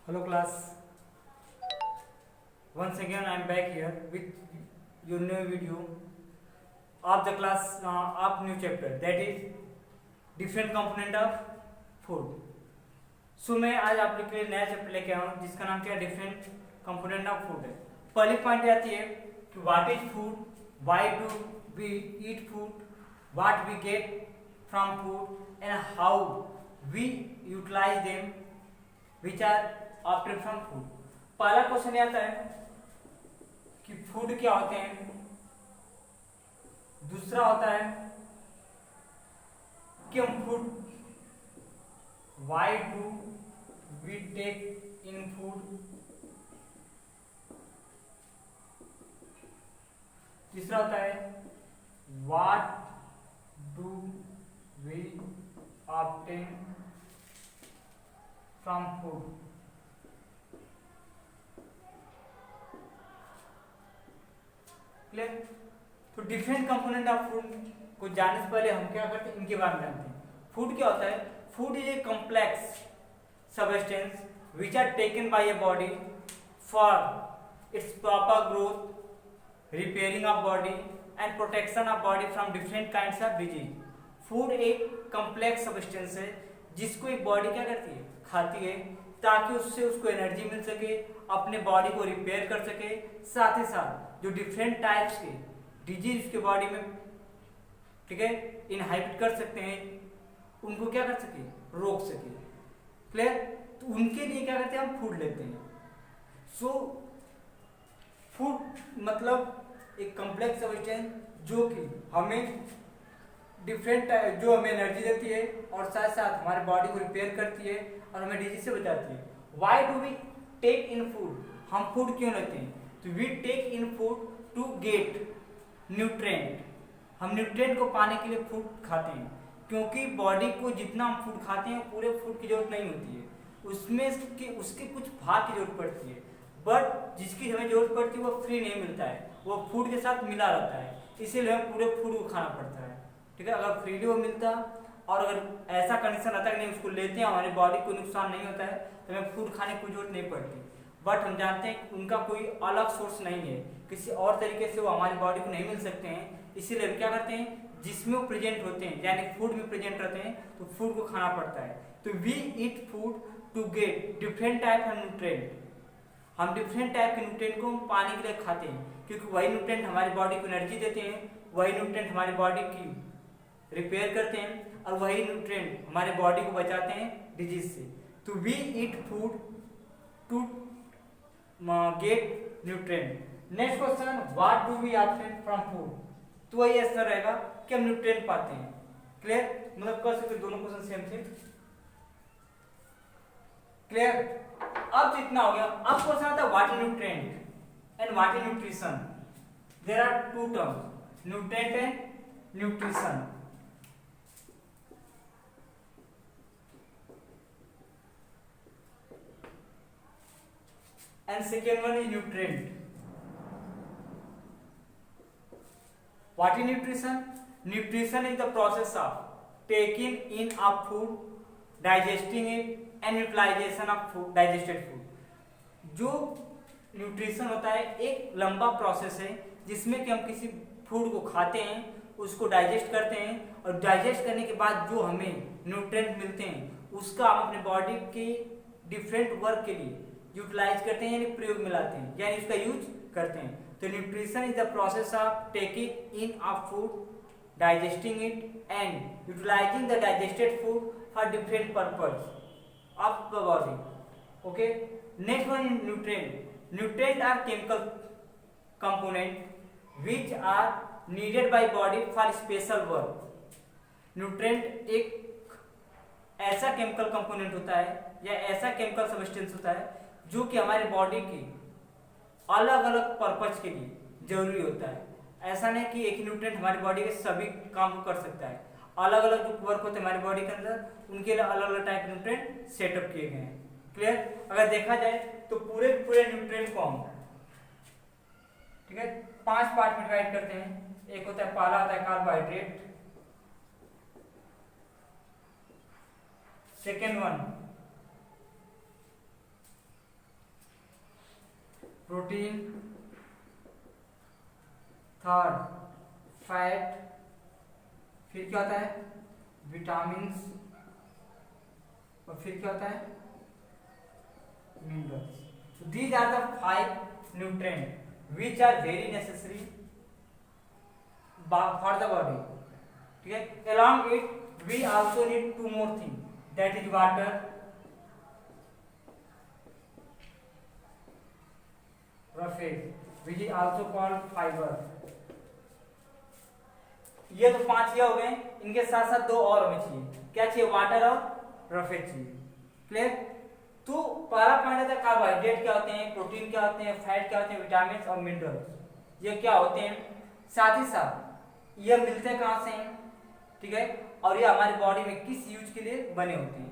Hello class, once again I am back here with your new video of the class of new chapter, that is different component of food. सो मैं आज आप लोग के लिए नया chapter लेके आया हूँ जिसका नाम क्या है, डिफरेंट कंपोनेंट ऑफ फूड है। पहली पॉइंट आती है कि what is food, why do we eat food, what we get from food and how we utilise them which are obtain from food. पहला क्वेश्चन ये आता है कि फूड क्या होते हैं, दूसरा होता है कि हम food why do we take in food, तीसरा होता है what do we obtain from food. Clear? तो डिफरेंट कंपोनेंट ऑफ फूड को जानने से पहले हम क्या करते हैं, इनके बारे में जानते हैं। फूड क्या होता है? Food is a complex substance which are taken by a body for its proper growth, repairing of body and protection of body from different kinds of disease. Food एक कॉम्प्लेक्स सब्सटेंस है जिसको एक body क्या करती है, खाती है, ताकि उससे उसको एनर्जी मिल सके, अपने बॉडी को रिपेयर कर सके, साथ ही साथ जो डिफरेंट टाइप्स के डिजीज उसके बॉडी में ठीक है इनहाइबिट कर सकते हैं, उनको क्या कर सके, रोक सके। क्लियर? तो उनके लिए क्या करते हैं, हम फूड लेते हैं। सो फूड मतलब एक कॉम्प्लेक्स सब्सटेंस जो कि हमें डिफरेंट जो हमें एनर्जी देती है और साथ साथ हमारे बॉडी को रिपेयर करती है और हमें डिजीज से बचाती है। Why do we take in food, हम फूड क्यों लेते हैं? तो we take in food to get nutrient, हम न्यूट्रिएंट को पाने के लिए फूड खाते हैं, क्योंकि बॉडी को जितना हम फूड खाते हैं पूरे फूड की जरूरत नहीं होती है, उसमें उसके कुछ भाग की जरूरत पड़ती है, बट जिसकी हमें जरूरत पड़ती है वो फ्री नहीं मिलता है, वो फूड के साथ मिला रहता है, इसीलिए हमें पूरे फूड को खाना पड़ता है। ठीक है, अगर फ्रीली वो मिलता और अगर ऐसा कंडीशन रहता है कि नहीं उसको लेते हैं हमारी बॉडी को नुकसान नहीं होता है तो हमें फूड खाने की कोई जरूरत नहीं पड़ती। बट हम जानते हैं कि उनका कोई अलग सोर्स नहीं है, किसी और तरीके से वो हमारी बॉडी को नहीं मिल सकते हैं, इसीलिए हम क्या करते हैं, जिसमें वो प्रेजेंट होते हैं यानी फूड में प्रेजेंट रहते हैं तो फूड को खाना पड़ता है। तो we eat food to get different type of nutrient, हम डिफरेंट टाइप के न्यूट्रिएंट को पाने के लिए खाते हैं, क्योंकि वही न्यूट्रिएंट हमारी बॉडी को एनर्जी देते हैं, वही न्यूट्रिएंट हमारी बॉडी की रिपेयर करते हैं और वही न्यूट्रिएंट हमारे बॉडी को बचाते हैं डिजीज से। तो we eat food to get nutrient. Next question, what do we obtain from food, तो वही आंसर रहेगा कि हम न्यूट्रिएंट पाते हैं। क्लियर? मतलब कर सकते दोनों क्वेश्चन सेम थे। क्लियर? अब जितना हो गया, अब क्वेश्चन आता है what is nutrient and what is nutrition. There are two terms, nutrient and nutrition. And second one is nutrient. What is nutrition? Nutrition is the process of taking in of food, digesting it and utilization of food, digested food. जो nutrition होता है एक लंबा process है जिसमें कि हम किसी फूड को खाते हैं, उसको डाइजेस्ट करते हैं और डाइजेस्ट करने के बाद जो हमें न्यूट्रिएंट मिलते हैं उसका हम अपने बॉडी के डिफरेंट वर्क के लिए यूटिलाइज करते हैं, यानी प्रयोग में लाते हैं, यानी उसका यूज करते हैं। तो nutrition is the process of taking in of food, digesting it and utilising the digested food for different purpose of the body. Okay, next one is nutrient. Nutrient are chemical component which are needed by body for special work. Nutrient एक ऐसा chemical component होता है या ऐसा chemical substance होता है जो कि हमारे बॉडी के अलग अलग पर्पज के लिए जरूरी होता है। ऐसा नहीं कि एक न्यूट्रिएंट हमारी बॉडी के सभी काम को कर सकता है, अलग अलग जो वर्क होते हैं हमारी बॉडी के अंदर उनके लिए अलग अलग टाइप न्यूट्रिएंट सेटअप किए गए हैं। क्लियर? अगर देखा जाए तो पूरे न्यूट्रिएंट को हम ठीक है 5 पार्ट में डिवाइड करते हैं। एक होता है, पहला होता है carbohydrate, second one protein, third fat, फिर क्या होता है विटामिन्स, और फिर क्या होता है minerals. So these are the 5 nutrients which are very necessary for the body. ठीक है. Along it we also need 2 more things, that is water, roughage, which is also called fiber. ये तो 5 हो गए. इनके साथ साथ 2 और हमें चाहिए. क्या चाहिए? वाटर और रफेज चाहिए. क्लियर. तो पहला पॉइंट है कार्बोहाइड्रेट क्या होते हैं, प्रोटीन क्या होते हैं, फैट क्या होते हैं, विटामिन और मिनरल्स, ये क्या होते हैं. साथ ही साथ ये मिलते हैं कहां से हैं, ठीक है, और ये हमारी बॉडी में किस यूज के लिए बने होते हैं.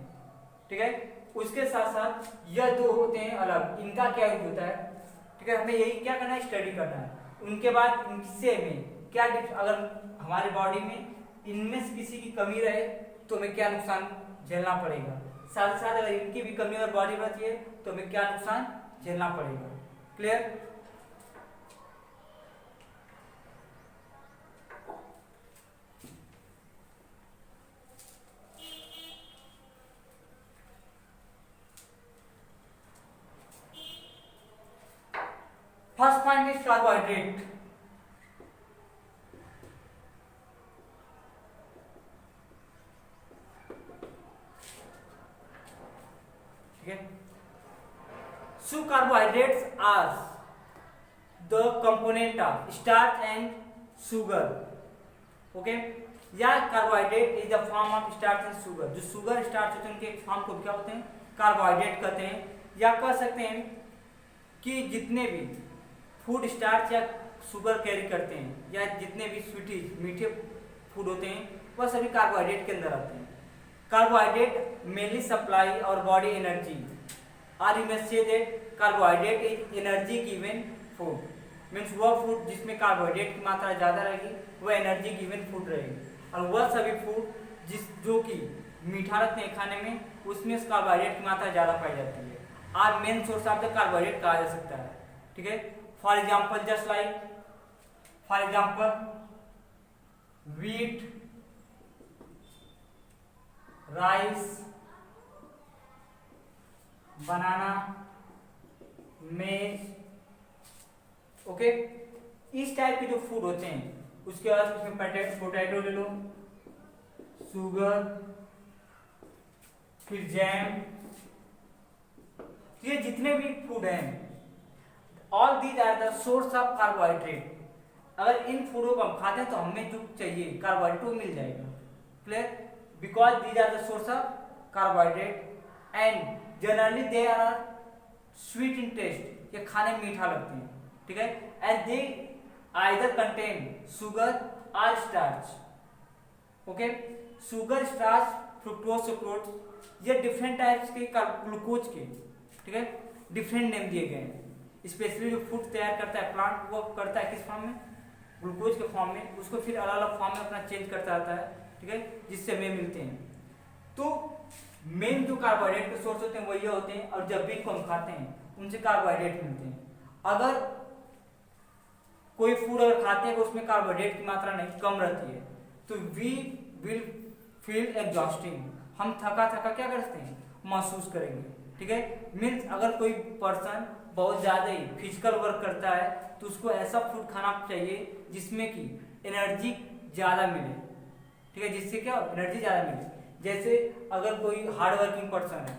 ठीक है. उसके साथ साथ यह 2 होते हैं अलग, इनका क्या यूज होता है. ठीक है. हमें यही क्या करना है, स्टडी करना है. उनके बाद इनसे में क्या अगर हमारे बॉडी में इनमें से किसी की कमी रहे तो हमें क्या नुकसान झेलना पड़ेगा. साथ साथ अगर इनकी भी कमी अगर बॉडी में है तो हमें क्या नुकसान झेलना पड़ेगा. Clear. First point is carbohydrate. So carbohydrates are the component of starch and sugar. Okay. या carbohydrate is the form of starch and sugar. जो शुगर स्टार्च होते हैं उनके फॉर्म को क्या होते हैं, कार्बोहाइड्रेट कहते हैं. या कह सकते हैं कि जितने भी फूड स्टार्च या शुगर कैरी करते हैं या जितने भी स्वीटीज मीठे फूड होते हैं वह सभी कार्बोहाइड्रेट के अंदर आते हैं. कार्बोहाइड्रेट मेनली सप्लाई और बॉडी एनर्जी. और you must say that carbohydrate is energy given food. Means वह फूड जिसमें कार्बोहाइड्रेट की मात्रा ज़्यादा रहेगी वह एनर्जी गिवन फूड रहेगी. और वह सभी फूड जो कि मीठा रखते हैं खाने में उसमें कार्बोहाइड्रेट की मात्रा ज़्यादा पाई जाती है और main source of the carbohydrate कहा जा सकता है. ठीक है. For example just like for example wheat, rice, banana, maize. Okay. इस टाइप के जो फूड होते हैं उसके बाद उसमें पोटैटो ले लो, शुगर, फिर जैम. ये जितने भी फूड हैं all these are the source of carbohydrate. अगर इन फूडों को हम खाते हैं तो हमें जो चाहिए कार्बोहाइड्रेट मिल जाएगा. Clear. Because these are the source of carbohydrate and generally they are sweet in taste. ये खाने में मीठा लगते हैं. ठीक है. And they either contain sugar और starch. Okay. Sugar, starch, fructose, sucrose, ये डिफरेंट टाइप्स के ग्लूकोज के, ठीक है, डिफरेंट नेम दिए गए हैं. स्पेशली जो फूड तैयार करता है प्लांट वो करता है किस फॉर्म में, ग्लूकोज के फॉर्म में. उसको फिर अलग अलग फॉर्म में अपना चेंज करता रहता है. ठीक है. जिससे हमें मिलते हैं. तो मेन जो कार्बोहाइड्रेट के सोर्स होते हैं वो ये होते हैं और जब भी इनको हम खाते हैं उनसे कार्बोहाइड्रेट मिलते हैं. अगर कोई फूड अगर खाते हैं तो उसमें कार्बोहाइड्रेट की मात्रा नहीं कम रहती है तो वी विल फील एग्जॉस्टिंग. हम थका थका क्या करते हैं महसूस करेंगे. ठीक है. मीन्स अगर कोई पर्सन बहुत ज़्यादा ही फिजिकल वर्क करता है तो उसको ऐसा फूड खाना चाहिए जिसमें कि एनर्जी ज़्यादा मिले. ठीक है. जिससे क्या एनर्जी ज़्यादा मिले. जैसे अगर कोई हार्ड वर्किंग पर्सन है,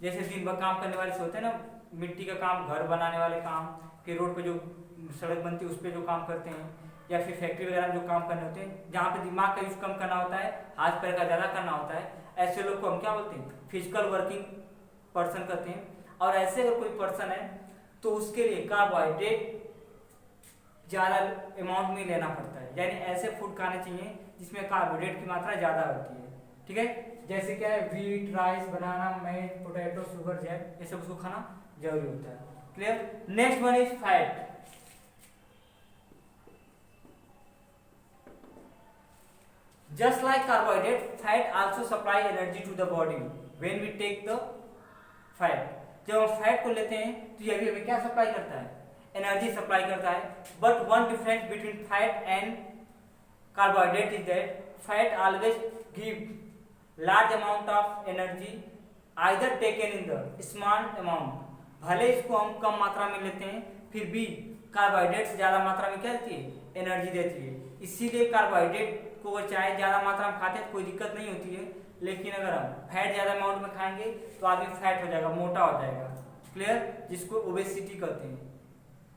जैसे दिन भर काम करने वाले से होते हैं ना, मिट्टी का काम, घर बनाने वाले काम, के रोड पे जो सड़क बनती है उस पर जो काम करते हैं, या फिर फैक्ट्री वगैरह में जो काम करने होते हैं जहाँ पे दिमाग का यूज कम करना होता है, हाथ पैर का ज़्यादा करना होता है, ऐसे लोग को हम क्या बोलते हैं फिजिकल वर्किंग पर्सन कहते हैं. और ऐसे अगर कोई पर्सन है तो उसके लिए कार्बोहाइड्रेट ज़्यादा अमाउंट में लेना पड़ता है. यानी ऐसे फूड खाने चाहिए जिसमें कार्बोहाइड्रेट की मात्रा ज़्यादा होती है. ठीक है. जैसे क्या है व्हीट, राइस, बनाना, मेज, पोटैटो, शुगर, जैम, ये सब उसको खाना जरूरी होता है. Clear. Next one is fat. Just like carbohydrate, fat also supply energy to the body when we take the fat. जब हम फैट को लेते हैं तो ये भी हमें क्या सप्लाई करता है, एनर्जी सप्लाई करता है, but one difference between fat and carbohydrate is that fat always give large amount of energy either taken in the small amount, भले इसको हम कम मात्रा में लेते हैं फिर भी कार्बोहाइड्रेट से ज्यादा मात्रा में क्या देती है, एनर्जी देती है। इसीलिए कार्बोहाइड्रेट को चाहे ज्यादा मात्रा में खाते हैं तो कोई दिक्कत नहीं होती है, लेकिन अगर हम फैट ज्यादा अमाउंट में खाएंगे तो आदमी फैट हो जाएगा, मोटा हो जाएगा। क्लियर, जिसको ओबेसिटी कहते हैं,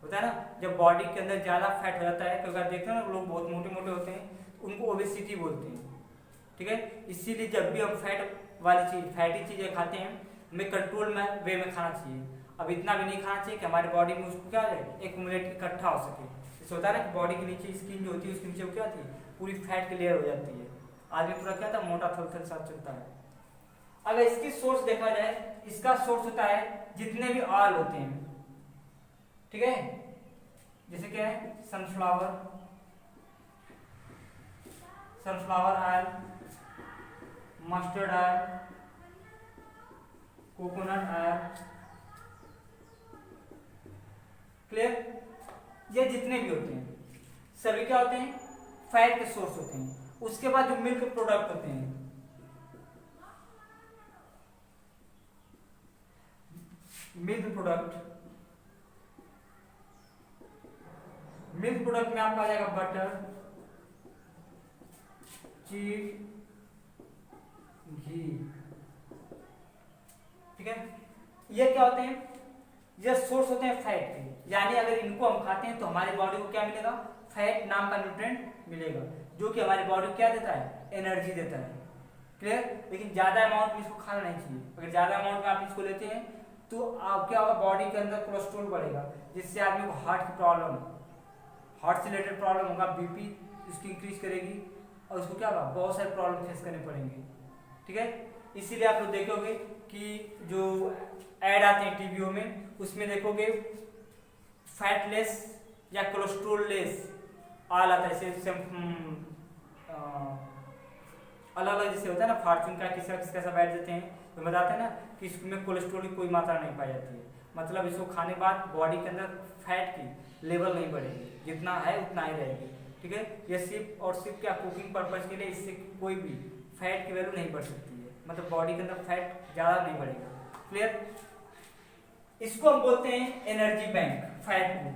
होता है ना, जब बॉडी के अंदर ज्यादा फैट हो जाता है, क्योंकि देखते हैं ना लोग बहुत मोटे मोटे होते हैं, उनको ओबेसिटी बोलते हैं। ठीक है, इसीलिए जब भी हम फैट वाली चीज, फैटी चीजें खाते हैं, हमें कंट्रोल में वे में खाना चाहिए। अब इतना भी नहीं खाना चाहिए कि हमारी बॉडी में उसको क्या हो जाए, एक्यूमुलेट इकट्ठा हो सके। इससे होता है ना कि बॉडी के नीचे स्किन जो होती है उसके नीचे वो क्या होती है, पूरी फैट की लेयर हो जाती है, आदमी पूरा क्या था, मोटा थल साथ चलता है। अगर इसकी सोर्स देखा जाए, इसका सोर्स होता है जितने भी ऑयल होते हैं, ठीक है, जैसे क्या है, sunflower oil, mustard oil, coconut oil. Clear, ये जितने भी होते हैं सभी क्या होते हैं, फैट के सोर्स होते हैं। उसके बाद जो मिल्क प्रोडक्ट होते हैं, मिल्क प्रोडक्ट में आपका आ जाएगा बटर, चीज, घी। ठीक है, ये क्या होते हैं, ये सोर्स होते हैं फैट के। यानी अगर इनको हम खाते हैं तो हमारी बॉडी को क्या मिलेगा, फैट नाम का न्यूट्रिएंट मिलेगा, जो कि हमारी बॉडी को क्या देता है, एनर्जी देता है। क्लियर, लेकिन ज्यादा अमाउंट में इसको खाना नहीं चाहिए। अगर ज्यादा अमाउंट में आप इसको लेते हैं तो आप क्या होगा, बॉडी के अंदर कोलेस्ट्रॉल बढ़ेगा, जिससे आदमी को हार्ट की प्रॉब्लम, हार्ट से रिलेटेड प्रॉब्लम होगा, बीपी इसकी इंक्रीज करेगी और उसको क्या होगा, बहुत सारे प्रॉब्लम फेस करने पड़ेंगे। ठीक है, इसीलिए आप लोग देखोगे कि जो ऐड आते हैं टीवीओ में, उसमें देखोगे फैटलेस या कोलेस्ट्रोल लेस ऑयल आता है, जैसे अलग अलग जैसे होता है ना, फॉर्चून का किसका सब ऐड देते हैं तो बताते हैं ना कि इसमें कोलेस्ट्रोल की कोई मात्रा नहीं पाई जाती है। मतलब इसको खाने के बाद बॉडी के अंदर फैट की लेवल नहीं बढ़ेगी, जितना है उतना ही रहेगी। ठीक है, ये सिर्फ क्या कुकिंग पर्पज के लिए, इससे कोई भी फैट की वैल्यू नहीं बढ़ सकती है, मतलब बॉडी के अंदर फैट ज्यादा नहीं बढ़ेगा। क्लियर, इसको हम बोलते हैं एनर्जी बैंक, फैट को,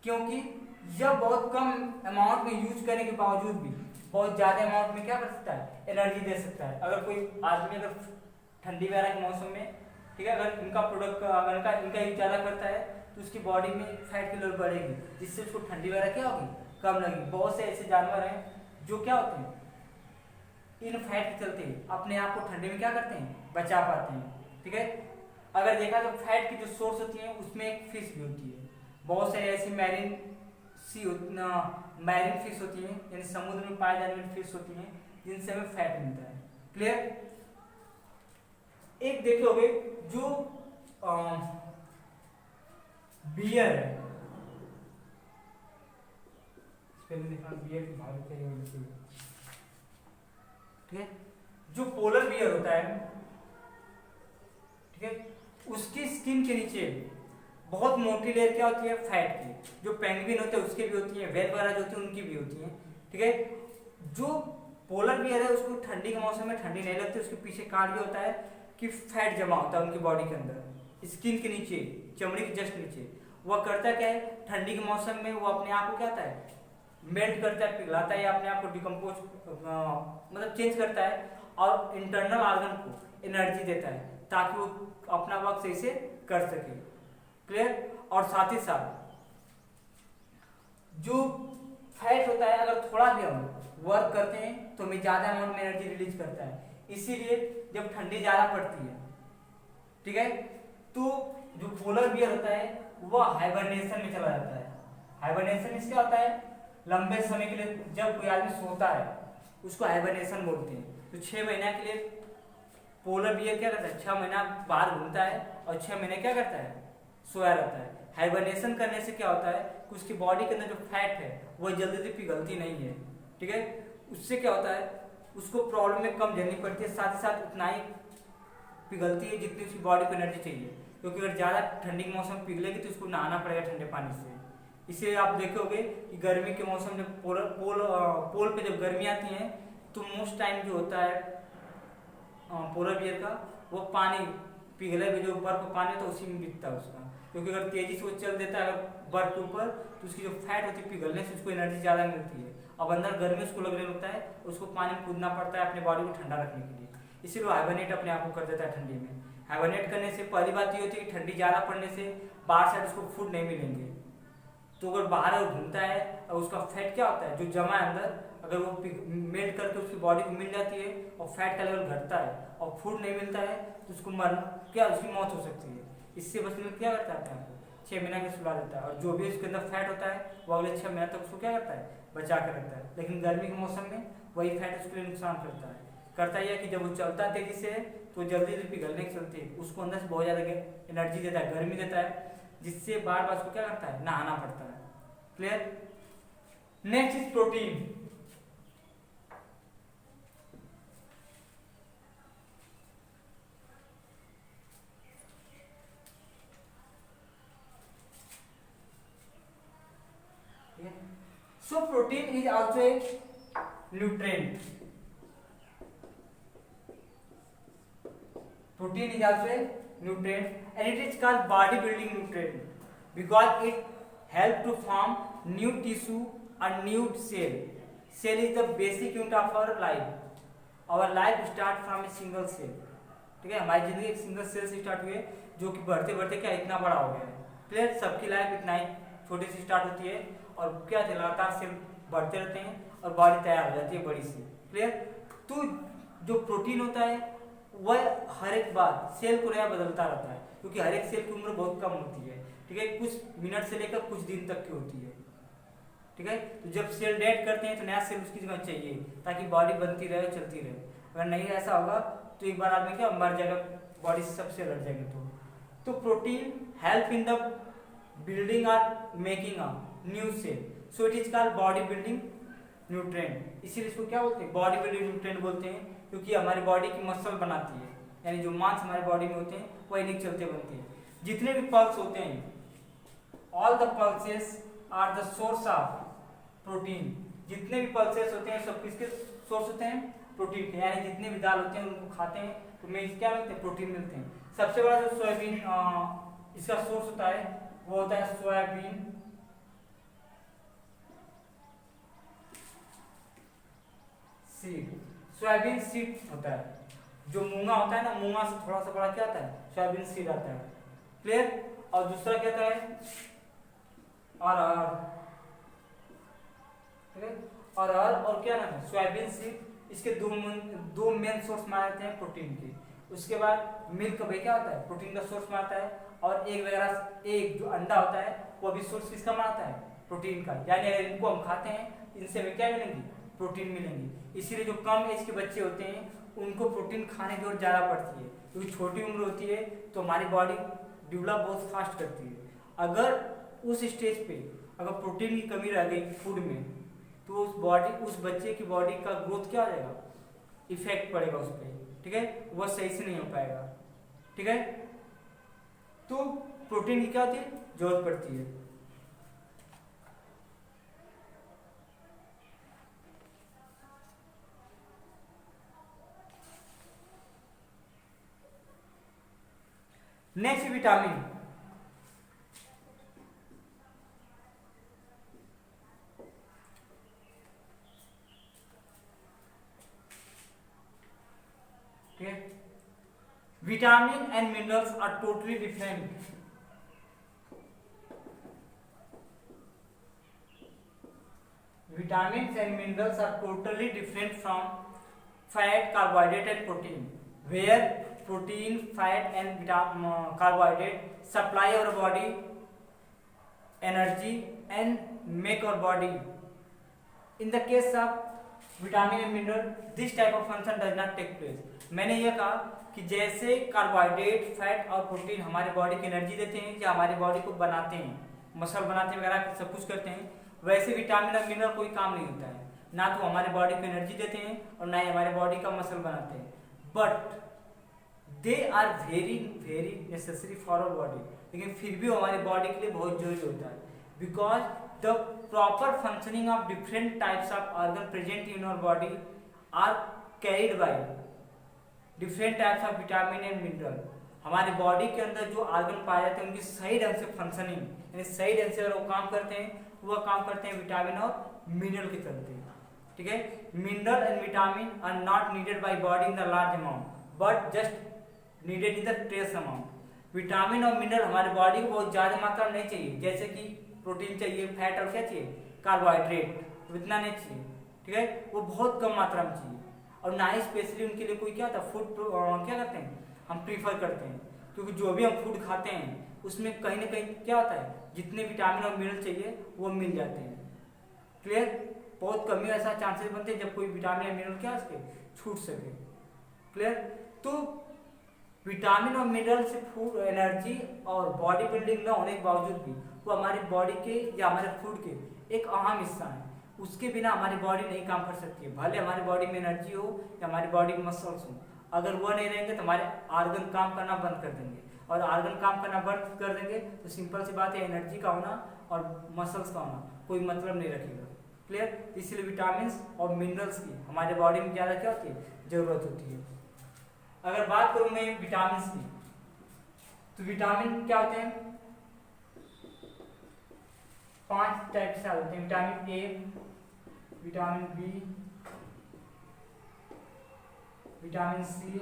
क्योंकि यह बहुत कम अमाउंट में यूज करने के बावजूद भी बहुत ज्यादा अमाउंट में क्या कर सकता है, एनर्जी दे सकता है। अगर कोई आदमी अगर ठंडी वगैरह के मौसम में, ठीक है, अगर इनका प्रोडक्ट अगर इनका यूज ज्यादा करता है तो उसकी बॉडी में फैट की लेवल बढ़ेगी, जिससे उसको ठंडी वगैरह क्या होगी, कम लगेगी। बहुत से ऐसे जानवर हैं जो क्या होते हैं, इन फैट के चलते अपने आप को ठंडी में क्या करते हैं, बचा पाते हैं। ठीक है, अगर देखा तो फैट की जो सोर्स होती है उसमें एक फिश भी होती है, बहुत सारी ऐसी मैरीन फिश होती हैं, यानी समुद्र में पाए जाने वाली फिश होती हैं, जिनसे हमें फैट मिलता है। क्लियर, एक देखोगे जो बियर है, बियर की भालू क्या है, ठीक है, जो पोलर बियर होता है, ठीक है, उसकी स्किन के नीचे बहुत मोटी लेयर क्या होती है, फैट की। जो पेंगुइन होते हैं उसके भी होती है, व्हेल वगैरह जो होती है उनकी भी होती है। ठीक है, जो पोलर बियर है उसको ठंडी के मौसम में ठंडी नहीं लगती, उसके पीछे कारण ये होता है कि फैट जमा होता है उनकी बॉडी के अंदर, स्किन के नीचे, चमड़ी के जस्ट नीचे। वह करता क्या है, ठंडी के मौसम में वो अपने आप को क्या होता है, मेल्ट करता है, पिघलाता है, या अपने आप को डिकम्पोज मतलब चेंज करता है, और इंटरनल ऑर्गन को एनर्जी देता है ताकि वो अपना वर्क सही से कर सके। क्लियर, और साथ ही साथ जो फैट होता है अगर थोड़ा भी हम वर्क करते हैं तो हमें ज्यादा अमाउंट में एनर्जी रिलीज करता है। इसीलिए जब ठंडी ज्यादा पड़ती है, ठीक है, तो जो पोलर बियर होता है वह हाइबरनेशन में चला जाता है। हाइबरनेशन में क्या होता है, लंबे समय के लिए जब कोई आदमी सोता है उसको हाइबरनेशन बोलते हैं। तो 6 महीना के लिए पोलर बियर क्या करता है, 6 महीना बाहर घूमता है और 6 महीने क्या करता है, सोया रहता है। हाइबरनेशन करने से क्या होता है कि उसकी बॉडी के अंदर जो फैट है वो जल्दी से पिघलती नहीं है। ठीक है, उससे क्या होता है, उसको प्रॉब्लम में कम झेलनी पड़ती है, साथ ही साथ उतना ही पिघलती है जितनी उसकी बॉडी को एनर्जी चाहिए, क्योंकि अगर ज़्यादा ठंडी के मौसम में पिघलेगी तो उसको नहाना पड़ेगा ठंडे पानी से। इसे आप देखोगे कि गर्मी के मौसम जब पोल पे जब गर्मी आती है तो मोस्ट टाइम जो होता है पोलर बियर का वो पानी पिघले हुए जो बर्फ पानी होता है उसी में बिकता है उसका, क्योंकि अगर तेजी से वो चल देता है बर्फ के ऊपर तो उसकी जो फैट होती है पिघलने से उसको एनर्जी ज़्यादा मिलती है। अब अंदर गर्मी उसको लगने लगता है, उसको पानी में कूदना पड़ता है अपने बॉडी को ठंडा रखने के लिए, इसीलिए वो हाइबरनेट अपने आप को कर देता है ठंडी में। हाइबरनेट करने से पहली बात ये होती है कि ठंडी ज़्यादा पड़ने से बाहर साइड उसको फूड नहीं मिलेंगे, तो अगर बाहर वो घूमता है और उसका फैट क्या होता है जो जमा है अंदर, अगर वो मेल्ट करके उसकी बॉडी को मिल जाती है और फैट का लेवल घटता है और फूड नहीं मिलता है तो उसको उसकी मौत हो सकती है। इससे बचने में क्या करता है आपको 6 महीना के सुला देता है, और जो भी उसके अंदर फैट होता है वो अगले 6 महीने तक उसको क्या करता है बचा कर रखता है। लेकिन गर्मी के मौसम में वही फैट उसके लिए नुकसान करता है कि जब वो चलता है तेजी से तो जल्दी जल्दी पिघलने की चलती है, उसको अंदर से बहुत ज़्यादा एनर्जी देता है, गर्मी देता है, जिससे बार बार उसको क्या करता है नहाना पड़ता है। Clear? Next is protein. So protein is also a nutrient. Protein is also a nutrient and it is called body building nutrient because it help to form new tissue and new cell. Cell is the basic unit of our life. Our life start from a single cell. ठीक है, हमारी जिंदगी एक single cell से start हुई है जो कि बढ़ते बढ़ते क्या इतना बड़ा हो गया है। क्लियर? सबकी लाइफ इतना ही छोटी सी स्टार्ट होती है और क्या लगातार सेल बढ़ते रहते हैं और बॉडी तैयार हो जाती है बड़ी सी। क्लियर? तो जो प्रोटीन होता है वह हर एक बार सेल को नया बदलता रहता है, क्योंकि हर एक सेल की उम्र बहुत कम होती है। ठीक है, कुछ मिनट से लेकर कुछ दिन तक की होती है। ठीक है, तो जब सेल डेड करते हैं तो नया सेल उसकी जगह चाहिए ताकि बॉडी बनती रहे चलती रहे। अगर नहीं ऐसा होगा तो एक बार आदमी क्या मर जाएगा, बॉडी से सब सेल हट जाएंगे। तो protein help in the building और making a new cell, so it is called body building nutrient. इसीलिए इसको क्या बोलते हैं बॉडी बिल्डिंग न्यूट्रिएंट बोलते हैं, क्योंकि हमारी बॉडी की मसल बनाती है, यानी जो मांस हमारी बॉडी में होते हैं वो इन्हीं चलते बनते हैं। जितने भी पल्स होते हैं all the pulses are the source of protein. जितने भी पल्सेस होते हैं सब किसके सोर्स होते हैं प्रोटीन के, यानी जितने भी दाल होते हैं उनको खाते हैं तो में क्या मिलते हैं प्रोटीन मिलते हैं। सबसे बड़ा जो सोयाबीन इसका सोर्स होता है वो होता है सोयाबीन सीड। सोयाबीन सीड होता है, जो मूंगा होता है ना, मूंगा से थोड़ा सा बड़ा क्या आता है सोयाबीन सीड आता है। क्लियर? और दूसरा क्या आता है अरहर। और क्या नाम है सोयाबीन सीड। इसके दो मेन सोर्स माने जाते हैं प्रोटीन के। उसके बाद मिल्क भाई क्या होता है प्रोटीन का सोर्स मानता है, और एक वगैरह एक जो अंडा होता है वो भी सोर्स किसका मानता है प्रोटीन का। यानी अगर इनको हम खाते हैं इनसे हमें क्या मिलेंगी प्रोटीन मिलेंगी। इसीलिए जो कम एज के बच्चे होते हैं उनको प्रोटीन खाने की जरूरत ज़्यादा पड़ती है, क्योंकि छोटी उम्र होती है तो हमारी बॉडी डेवलप बहुत फास्ट करती है। अगर उस स्टेज पे अगर प्रोटीन की कमी रह गई फूड में तो उस बच्चे की बॉडी का ग्रोथ क्या हो जाएगा, इफेक्ट पड़ेगा उस पर। ठीक है, वह सही से नहीं हो पाएगा। ठीक है, तो प्रोटीन की क्या होती है जरूरत पड़ती है। Next vitamin. Vitamin and minerals are totally different. Vitamins and minerals are totally different from fat, carbohydrate and protein. Where protein, fat and carbohydrate supply our body energy and make our body. In the case of vitamin and mineral, this type of function does not take place. मैंने यह कहा कि जैसे carbohydrate, fat और protein हमारे body की energy देते हैं या हमारी बॉडी को बनाते हैं, मसल बनाते हैं वगैरह सब कुछ करते हैं, वैसे विटामिन और मिनरल कोई काम नहीं होता है। ना तो हमारे बॉडी को एनर्जी देते हैं और ना ही हमारे बॉडी का मसल बनाते हैं। But they are very very necessary for our body, लेकिन फिर भी हमारी बॉडी के लिए बहुत जरूरी होता है, because the proper functioning of different types of organ present in our body are carried by different types of vitamin and mineral. हमारी बॉडी के अंदर जो ऑर्गन पाए जाते हैं उनकी सही ढंग से फंक्शनिंग, यानी सही ढंग से अगर वो काम करते हैं, वह काम करते हैं विटामिन और मिनरल के चलते। ठीक है, mineral and vitamin are not needed by body in the large amount but just needed in the trace amount. Vitamin और मिनरल हमारे बॉडी को बहुत ज्यादा मात्रा में नहीं चाहिए, जैसे कि प्रोटीन चाहिए, फैट और क्या चाहिए, कार्बोहाइड्रेट, तो इतना नहीं चाहिए। ठीक है, वो बहुत कम मात्रा में चाहिए, और ना ही स्पेशली उनके लिए कोई क्या होता है फूड क्या करते हैं हम प्रीफर करते हैं, क्योंकि जो भी हम फूड खाते हैं उसमें कहीं ना कहीं क्या होता है जितने विटामिन और मिनरल चाहिए वो मिल जाते हैं। क्लियर, बहुत कम ही ऐसा चांसेस बनते हैं जब कोई विटामिन या मिनरल क्या उसके छूट सके। क्लियर, तो विटामिन और मिनरल से फूड एनर्जी और बॉडी बिल्डिंग न होने के बावजूद भी वो हमारी बॉडी के या हमारे फूड के एक अहम हिस्सा है। उसके बिना हमारी बॉडी नहीं काम कर सकती है, भले हमारी बॉडी में एनर्जी हो या हमारी बॉडी में मसल्स हो, अगर वो नहीं रहेंगे तो हमारे ऑर्गन काम करना बंद कर देंगे, और ऑर्गन काम करना बंद कर देंगे तो सिंपल सी बात है एनर्जी का होना और मसल्स का होना कोई मतलब नहीं रखेगा। क्लियर, इसलिए विटामिन और मिनरल्स की हमारे बॉडी में ज़्यादा क्या होती है जरूरत होती है। अगर बात करूँ मैं विटामिन की, तो विटामिन क्या होते हैं 5 टाइप से होते हैं। Vitamin A, vitamin B, vitamin C,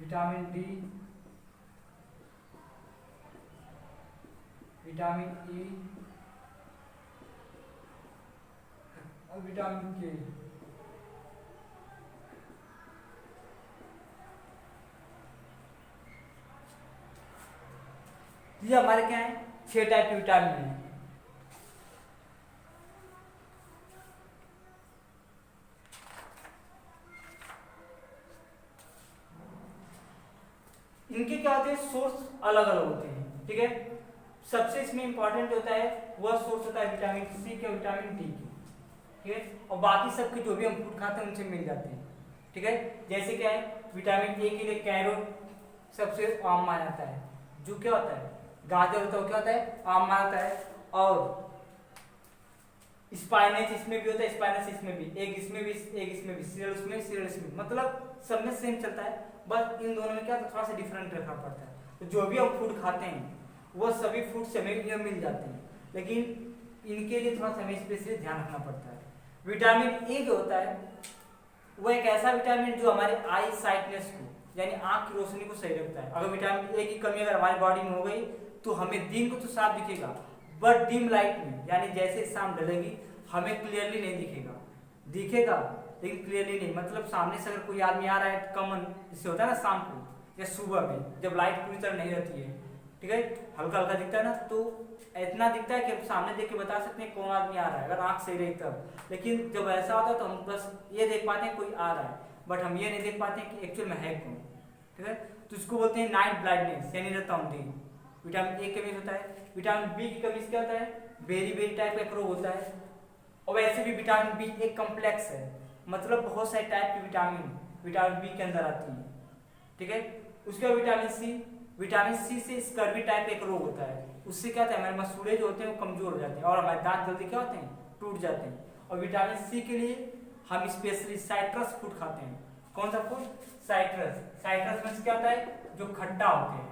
vitamin D, vitamin E और विटामिन के। ये हमारे क्या है 6 टाइप के विटामिन हैं। इनके क्या होते हैं सोर्स अलग अलग होते हैं। ठीक है, सबसे इसमें इंपॉर्टेंट होता है वह सोर्स होता है विटामिन सी के, विटामिन डी के। ठीक है, और बाकी सबके जो भी हम फूड खाते हैं उनसे मिल जाते हैं। ठीक है, जैसे क्या है विटामिन ए के लिए कैरोट सबसे आम माना जाता है, जो क्या होता है गाजर होता है, क्या होता है आम माना जाता है, और स्पाइनच इसमें भी होता है, स्पाइनच इसमें भी, एक इसमें भी, एक इसमें भी, सीरियल उसमें, सीरियल इसमें, मतलब सब में सेम चलता है, बस इन दोनों में क्या थोड़ा सा डिफरेंट रखना पड़ता है। तो जो भी हम फूड खाते हैं वो सभी फूड से हमें मिल जाते हैं, लेकिन इनके लिए थोड़ा सा हमें स्पेशली ध्यान रखना पड़ता है। विटामिन ए जो होता है वो एक ऐसा विटामिन जो हमारे आई साइटनेस को यानी आंख की रोशनी को सही रखता है। अगर विटामिन ए की कमी अगर हमारी बॉडी में हो गई तो हमें दिन को तो साफ दिखेगा, बट डिम लाइट में यानी जैसे शाम ढलेगी हमें क्लियरली नहीं दिखेगा लेकिन क्लियरली नहीं, मतलब सामने से अगर कोई आदमी आ रहा है कॉमन जिससे होता है ना शाम को या सुबह में जब लाइट पूरी तरह नहीं रहती है, ठीक है, हल्का हल्का दिखता है ना, तो इतना दिखता है कि हम सामने देख के बता सकते हैं कौन आदमी आ रहा है अगर आंख सही रही तब। लेकिन जब ऐसा होता है तो हम बस ये देख पाते हैं कोई आ रहा है, बट हम ये नहीं देख पाते कि एक्चुअल में है कौन। ठीक है, तो इसको बोलते हैं नाइट ब्लाइंडनेस यानी रतौंधी। विटामिन ए की कमी होता है। विटामिन बी की कमी क्या होता है बेरी टाइप का एक रोग होता है, और वैसे भी विटामिन बी एक कम्प्लेक्स है, मतलब बहुत सारे टाइप की विटामिन बी के अंदर आती है। ठीक है, उसके बाद विटामिन सी से स्कर्वी टाइप एक रोग होता है, उससे क्या होता है हमारे मसूड़े जो होते हैं वो कमजोर हो जाते हैं और हमारे दांत जल्दी क्या होते हैं टूट जाते हैं। और विटामिन सी के लिए हम स्पेशली साइट्रस फूड खाते हैं। कौन सा फूड? साइट्रस में क्या होता है जो खट्टा होते हैं,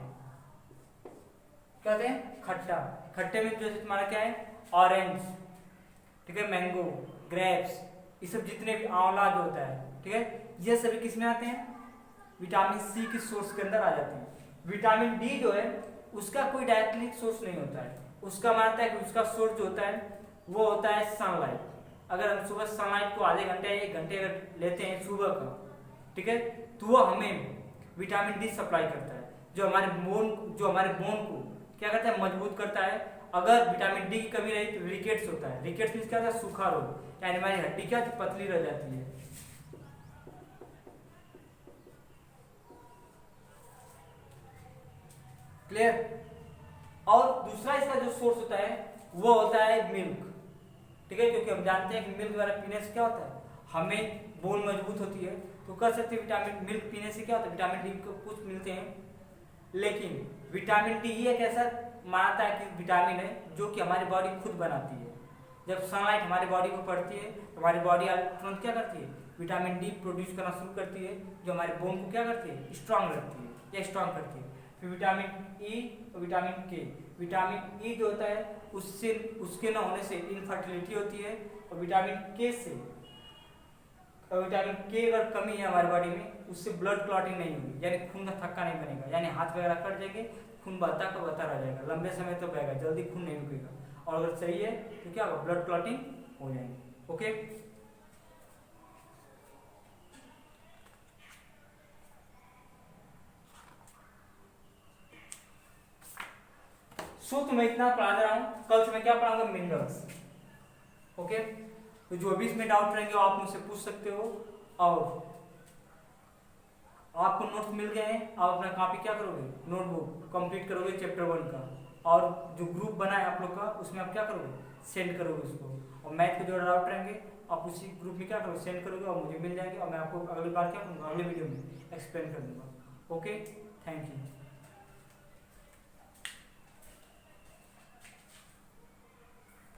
क्या होते हैं खट्टा। खट्टे में जैसे तुम्हारा क्या है ऑरेंज, ठीक है, मैंगो, ग्रेप्स, ये सब जितने भी आंवला जो होता है, ठीक है, ये सभी किस में आते हैं विटामिन सी की सोर्स के अंदर आ जाते हैं। विटामिन डी जो है उसका कोई डायरेक्टली सोर्स नहीं होता है, उसका मानता है कि उसका सोर्स जो होता है वो होता है सनलाइट। अगर हम सुबह सनलाइट को आधे घंटे या 1 घंटे अगर लेते हैं सुबह का, ठीक है, तो वो हमें विटामिन डी सप्लाई करता है जो हमारे बोन को क्या करता है मजबूत करता है। अगर विटामिन डी की कमी रही तो रिकेट्स होता है। रिकेट्स मींस क्या होता है सूखा रोग, यानी हमारी हड्डी क्या पतली रह जाती है। क्लियर। और दूसरा इसका जो सोर्स होता है वो होता है मिल्क, ठीक है, क्योंकि हम जानते हैं कि मिल्क द्वारा पीने से क्या होता है हमें बोन मजबूत होती है। तो कह सकते हैं विटामिन मिल्क पीने से क्या होता है, विटामिन डी को कुछ मिलते हैं, लेकिन विटामिन डी ही एक ऐसा मानता है कि विटामिन है जो कि हमारी बॉडी खुद बनाती है। जब सनलाइट हमारी बॉडी को पड़ती है तो हमारी बॉडी तुरंत क्या करती है, विटामिन डी प्रोड्यूस करना शुरू करती है, जो हमारे बोन को क्या करती है, स्ट्रांग रखती है या स्ट्रांग करती है। फिर विटामिन ई और विटामिन के। विटामिन ई जो होता है उससे उसके न होने से इनफर्टिलिटी होती है, और विटामिन के से, और विटामिन के अगर कमी है हमारी बॉडी में उससे ब्लड क्लॉटिंग नहीं होगी, यानी खून का थक्का नहीं बनेगा, यानी हाथ वगैरह कट जाएंगे, खून बहता का बहता रह जाएगा, लंबे समय तक बहेगा, जल्दी खून नहीं रुकेगा। और अगर सही है तो क्या होगा, ब्लड क्लॉटिंग हो जाएगी। ओके, सो तुम्हें इतना पढ़ा रहा हूँ, कल से मैं क्या पढ़ाऊंगा, मिनरल्स। ओके, तो जो भी इसमें डाउट रहेंगे वो आप मुझसे पूछ सकते हो, और आपको नोट्स मिल गए हैं, आप अपना कॉपी क्या करोगे, नोटबुक कंप्लीट करोगे चैप्टर 1 का, और जो ग्रुप बना है आप लोग का उसमें आप क्या करोगे, सेंड करोगे उसको, और मैथ के जो डाउट रहेंगे आप उसी ग्रुप में क्या करोगे, सेंड करोगे, और मुझे मिल जाएंगे, और मैं आपको अगली बार क्या करूँगा, अगले वीडियो में एक्सप्लेन कर दूंगा। Okay, thank you.